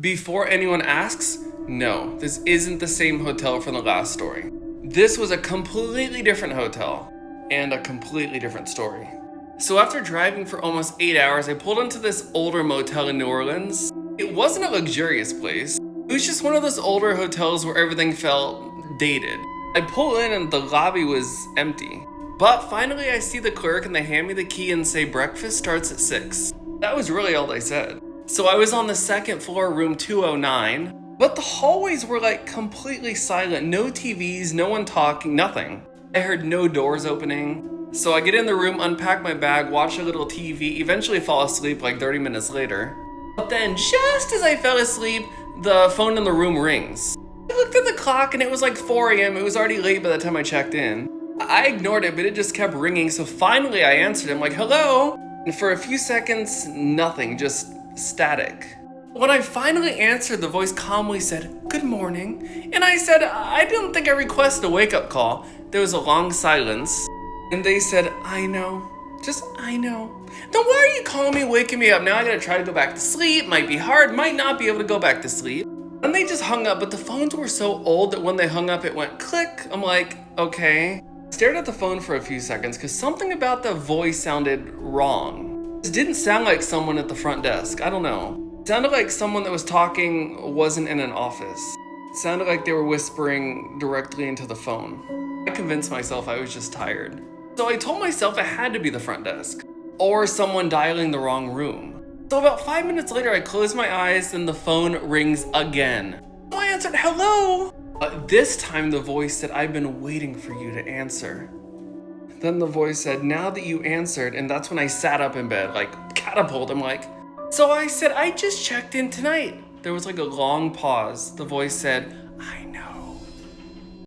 Before anyone asks, no, this isn't the same hotel from the last story. This was a completely different hotel and a completely different story. So after driving for almost 8 hours, I pulled into this older motel in New Orleans. It wasn't a luxurious place. It was just one of those older hotels where everything felt dated. I pull in and the lobby was empty. But finally I see the clerk and they hand me the key and say breakfast starts at 6. That was really all they said. So I was on the second floor, room 209, but the hallways were like completely silent. No TVs, no one talking, nothing. I heard no doors opening. So I get in the room, unpack my bag, watch a little TV, eventually fall asleep like 30 minutes later. But then just as I fell asleep, the phone in the room rings. I looked at the clock and it was like 4 a.m. It was already late by the time I checked in. I ignored it, but it just kept ringing. So finally I answered him like, hello? And for a few seconds, nothing, just static. When I finally answered, the voice calmly said, good morning. And I said, I didn't think I requested a wake-up call. There was a long silence. And they said, I know. Just, I know. Then why are you calling me, waking me up? Now I gotta try to go back to sleep. Might be hard, might not be able to go back to sleep. And they just hung up, but the phones were so old that when they hung up, it went click. I'm like, okay. I stared at the phone for a few seconds because something about the voice sounded wrong. It didn't sound like someone at the front desk. I don't know. It sounded like someone that was talking wasn't in an office. It sounded like they were whispering directly into the phone. I convinced myself I was just tired. So I told myself it had to be the front desk or someone dialing the wrong room. So about 5 minutes later, I closed my eyes and the phone rings again. So I answered, hello. This time the voice said, I've been waiting for you to answer. Then the voice said, now that you answered, and that's when I sat up in bed, like catapult. I'm like, so I said, I just checked in tonight. There was like a long pause. The voice said, I